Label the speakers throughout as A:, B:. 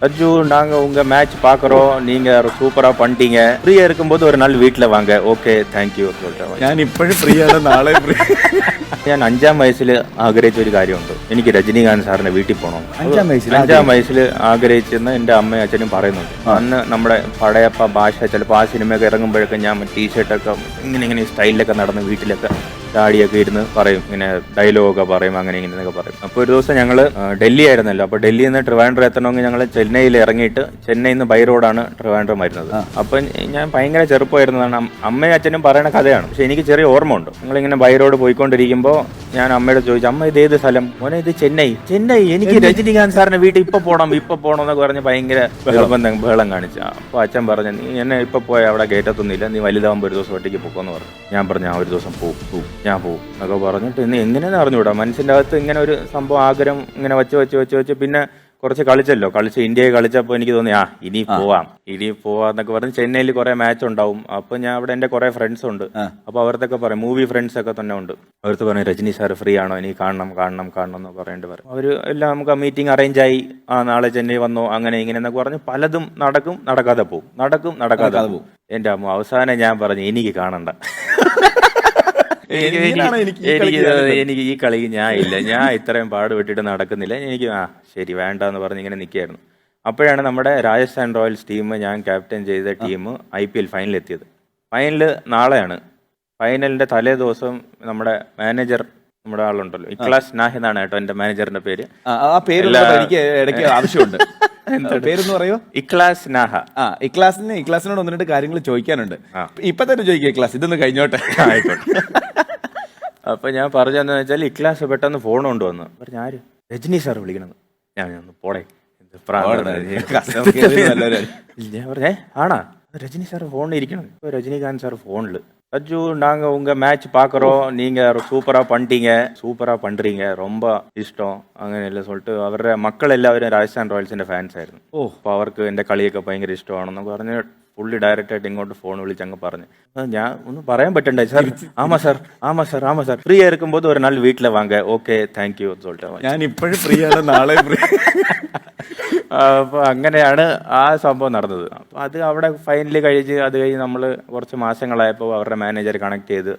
A: அஜு நாங்க உங்க மேட்ச் பாக்குறோம், நீங்க சூப்பரா பண்ணிட்டீங்க, ஃப்ரீயா இருக்கும்போது ஒரு நாள் வீட்டுல வாங்க. ஓகே താങ്ക്യൂ சொல்லிட்டேன்.
B: ഞാൻ ഇപ്പോഴും ഫ്രീ ആണ്, നാളെ ഫ്രീ.
A: ഞാൻ 5ാം വയസ്സിൽ ആഗ്രഹിച്ച ഒരു കാര്യമുണ്ട്, എനിക്ക് രജനീകാന്ത് സാറിന്റെ വീട്ടിൽ പോകണം.
B: 5ാം
A: വയസ്സിൽ ആഗ്രഹിച്ചെന്ന് എൻ്റെ അമ്മയും അച്ഛനും പറയുന്നുണ്ട്. അന്ന് നമ്മുടെ പടയപ്പ ഭാഷ ചിലപ്പോൾ ആ സിനിമയൊക്കെ ഇറങ്ങുമ്പോഴൊക്കെ ഞാൻ ടീഷർട്ടൊക്കെ ഇങ്ങനെ സ്റ്റൈലിലൊക്കെ നടന്ന് വീട്ടിലൊക്കെ ഡാഡിയൊക്കെ ഇരുന്ന് പറയും, ഇങ്ങനെ ഡയലോഗൊക്കെ പറയും, അങ്ങനെ ഇങ്ങനെയൊക്കെ പറയും. അപ്പോൾ ഒരു ദിവസം ഞങ്ങൾ ഡൽഹി ആയിരുന്നല്ലോ, അപ്പോൾ ഡൽഹിയിൽ നിന്ന് ട്രിവാൻഡ്രം എത്തണമെങ്കിൽ ഞങ്ങൾ ചെന്നൈയിൽ ഇറങ്ങിയിട്ട് ചെന്നൈയിൽ നിന്ന് ബൈ റോഡാണ് ട്രിവാൻഡ്രം വരുന്നത്. അപ്പം ഞാൻ ഭയങ്കര ചെറുപ്പമായിരുന്നതാണ്, അമ്മയും അച്ഛനും പറയുന്ന കഥയാണ്, പക്ഷെ എനിക്ക് ചെറിയ ഓർമ്മ ഉണ്ട്. ഞങ്ങളിങ്ങനെ ബൈ റോഡ് പോയിക്കൊണ്ടിരിക്കുമ്പോൾ ഞാൻ അമ്മയോട് ചോദിച്ചു, അമ്മ ഇത് ഏത് സ്ഥലം? മോനെ ഇത് ചെന്നൈ. എനിക്ക് രജനീകാന്ത് സാറിന്റെ വീട്ടിൽ ഇപ്പൊ പോകണം എന്നൊക്കെ പറഞ്ഞ് ഭയങ്കര ബഹളം കാണിച്ചു. അപ്പോൾ അച്ഛൻ പറഞ്ഞു, നീ എന്നെ ഇപ്പൊ പോയ അവിടെ കയറ്റത്തൊന്നുമില്ല, നീ വലുതാകുമ്പോൾ ഒരു ദിവസം ഒറ്റയ്ക്ക് പൊക്കോന്ന് പറഞ്ഞു. ഞാൻ പറഞ്ഞു, ഒരു ദിവസം പോകും എന്നൊക്കെ പറഞ്ഞിട്ട് ഇന്ന് എങ്ങനെയാണെന്ന് അറിഞ്ഞൂടാ, മനസ്സിൻ്റെ അകത്ത് ഇങ്ങനെ ഒരു സംഭവം ആഗ്രഹം ഇങ്ങനെ വെച്ച് പിന്നെ കുറച്ച് കളിച്ച് ഇന്ത്യയെ കളിച്ചപ്പോൾ എനിക്ക് തോന്നി ഇനി പോവാന്നൊക്കെ പറഞ്ഞ് ചെന്നൈയിൽ കുറെ മാച്ച് ഉണ്ടാവും. അപ്പൊ ഞാൻ അവിടെ എന്റെ കുറെ ഫ്രണ്ട്സ് ഉണ്ട്, അപ്പൊ അവർത്തൊക്കെ പറയും, മൂവി ഫ്രണ്ട്സ് ഒക്കെ തന്നെ ഉണ്ട്, അവർക്ക് പറയും രജനി സാർ ഫ്രീ ആണോ, എനിക്ക് കാണണം എന്ന് പറയേണ്ടി വരും. അവര് എല്ലാം നമുക്ക് മീറ്റിംഗ് അറേഞ്ച് ആയി, നാളെ ചെന്നൈ വന്നോ, അങ്ങനെ ഇങ്ങനെ എന്നൊക്കെ പറഞ്ഞ് പലതും നടക്കാതെ പോകും. എന്റെ അമ്മ അവസാനം ഞാൻ പറഞ്ഞു, എനിക്ക് കാണണ്ട, എനിക്ക് ഈ കളി ഞാൻ ഇത്രയും പാടുപെട്ടിട്ട് നടക്കുന്നില്ല, എനിക്ക് ശരി വേണ്ട എന്ന് പറഞ്ഞ് ഇങ്ങനെ നിൽക്കുകയായിരുന്നു. അപ്പോഴാണ് നമ്മുടെ രാജസ്ഥാൻ റോയൽസ് ടീം, ഞാൻ ക്യാപ്റ്റൻ ചെയ്ത ടീം IPL ഫൈനൽ എത്തിയത്. ഫൈനൽ നാളെയാണ്. ഫൈനലിന്റെ തലേ ദിവസം നമ്മുടെ മാനേജർ, നമ്മുടെ ആളുണ്ടല്ലോ, ഇക്ലാസ് നാഹ് എന്നാണ് കേട്ടോ എന്റെ മാനേജറിന്റെ പേര്.
B: ആ പേര് എനിക്ക് ഇടയ്ക്ക് ആവശ്യമുണ്ട്. പേരെന്ന് പറയോ?
A: ഇക്ലാസ് നാഹ.
B: ഇക്ലാസിനോട് 1-2 കാര്യങ്ങൾ ചോദിക്കാനുണ്ട്. ഇപ്പൊ തന്നെ ചോദിക്കുക ഇക്ലാസ്, ഇതൊന്ന് കഴിഞ്ഞോട്ടെ.
A: ആയിക്കോട്ടെ. അപ്പൊ ഞാൻ പറഞ്ഞെന്ന് വെച്ചാൽ ഇക്ലാസ് പെട്ടെന്ന് ഫോൺ കൊണ്ടുവന്നു, പറഞ്ഞു ആര്? രജനി സാർ വിളിക്കണമെന്ന്. ഞാൻ പോടേ, ഞാൻ പറഞ്ഞേ ആണാ, രജനി സാർ ഫോണിൽ ഇരിക്കണം. ഇപ്പൊ രജനീകാന്ത് സാർ ഫോണില്, அஜு நாங்க உங்க மேட்ச் பாக்குறோம், நீங்க சூப்பரா பண்றீங்க, ரொம்ப ഇഷ്ടം അങ്ങനെയല്ല சொல்லிட்டு അവരുടെ മക്കളെല്ലാവരും രാജസ്ഥാൻ റോയൽസിന്റെ ഫാൻസ് ആയിരുന്നു. അപ്പൊ അവർക്ക് എന്റെ കളിയൊക്കെ ഭയങ്കര ഇഷ്ടമാണെന്ന് പറഞ്ഞ് പുള്ളി ഡയറക്റ്റ് ആയിട്ട് ഇങ്ങോട്ട് ഫോൺ വിളിച്ച് അങ്ങ് പറഞ്ഞു. ഞാൻ ഒന്നും പറയാൻ പറ്റണ്ടേ, സാർ ആമാ സാർ ഫ്രീ ആയിരിക്കുമ്പോൾ ഒരു നാൾ വീട്ടിൽ വാങ്ങ. ഓക്കെ താങ്ക്യൂ சொல்லிட்டு
B: ഞാൻ ഇപ്പോഴും ഫ്രീ ആണ്, നാളെ ഫ്രീ.
A: അപ്പൊ അങ്ങനെയാണ് ആ സംഭവം നടന്നത്. അപ്പൊ അത് അവിടെ ഫൈനല് അത് കഴിഞ്ഞ് നമ്മള് കുറച്ച് മാസങ്ങളായപ്പോ അവരുടെ മാനേജർ കണക്ട് ചെയ്ത്,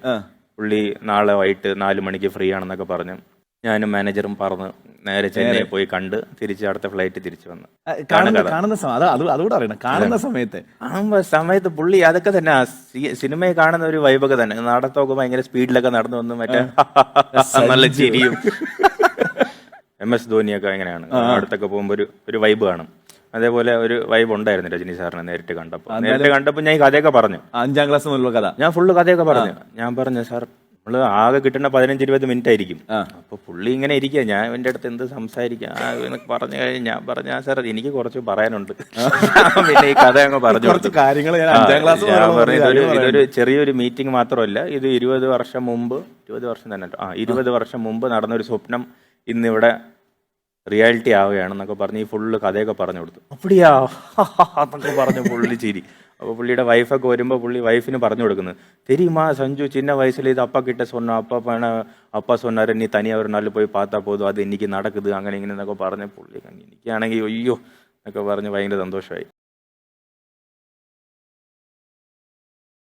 A: പുള്ളി നാളെ വൈകിട്ട് 4 മണിക്ക് ഫ്രീ ആണെന്നൊക്കെ പറഞ്ഞു. ഞാനും മാനേജറും പറഞ്ഞ് നേരെ ചെന്നൈ പോയി കണ്ട് തിരിച്ച് അടുത്ത ഫ്ലൈറ്റ് തിരിച്ചു വന്നു.
B: കാണുന്ന
A: സമയത്ത് പുള്ളി അതൊക്കെ തന്നെ സിനിമയെ കാണുന്ന ഒരു വൈബൊക്കെ തന്നെ, നടത്തമൊക്കെ ഭയങ്കര സ്പീഡിലൊക്കെ നടന്നു വന്നു, മറ്റേ നല്ല ചിരിയും. MS ധോണിയൊക്കെ എങ്ങനെയാണ് അടുത്തൊക്കെ പോകുമ്പോ ഒരു വൈബ് കാണും. അതേപോലെ ഒരു വൈബ് ഉണ്ടായിരുന്നു രജനി സാറിനെ നേരിട്ട് കണ്ടപ്പോൾ ഞാൻ ഈ കഥയൊക്കെ പറഞ്ഞു.
B: 5ാം ക്ലാസ് മുതലുള്ള കഥ ഞാൻ
A: ഫുള്ള് കഥയൊക്കെ പറഞ്ഞു. ഞാൻ പറഞ്ഞു, സാർ നമ്മള് ആകെ കിട്ടുന്ന 15-20 മിനിറ്റ് ആയിരിക്കും. അപ്പൊ പുള്ളി ഇങ്ങനെ ഇരിക്കുക, ഞാൻ എന്റെ അടുത്ത് എന്ത് സംസാരിക്കാം എന്നൊക്കെ പറഞ്ഞു കഴിഞ്ഞ് ഞാൻ പറഞ്ഞു, സാർ എനിക്ക് കുറച്ച് പറയാനുണ്ട്. പിന്നെ ഈ കഥ അങ്ങ് പറഞ്ഞു
B: കുറച്ച് കാര്യങ്ങൾ.
A: ഇതൊരു ചെറിയൊരു മീറ്റിംഗ് മാത്രമല്ല, ഇത് 20 വർഷം മുമ്പ് 20 വർഷം മുമ്പ് നടന്നൊരു സ്വപ്നം ഇന്നിവിടെ റിയാലിറ്റി ആവുകയാണെന്നൊക്കെ പറഞ്ഞ് ഈ ഫുള്ള് കഥയൊക്കെ പറഞ്ഞു കൊടുത്തു. അപ്പടിയാ എന്നൊക്കെ പറഞ്ഞു പുള്ളി ചിരി. അപ്പോൾ പുള്ളിയുടെ വൈഫൊക്കെ വരുമ്പോൾ പുള്ളി വൈഫിന് പറഞ്ഞു കൊടുക്കുന്നത്, തെരിയുമാ സഞ്ജു ചിന്ന വയസ്സിൽ ഇത് അപ്പ കിട്ട சொன்ன അപ്പ சொன்னாரு നീ തനിയാ ഒരു നാളിൽ പോയി പാത്താ പോതും, അത് എനിക്ക് നടക്കുന്നത് അങ്ങനെ ഇങ്ങനെ എന്നൊക്കെ പറഞ്ഞ പുള്ളി എനിക്കാണെങ്കിൽ അയ്യോ എന്നൊക്കെ പറഞ്ഞ് ഭയങ്കര സന്തോഷമായി.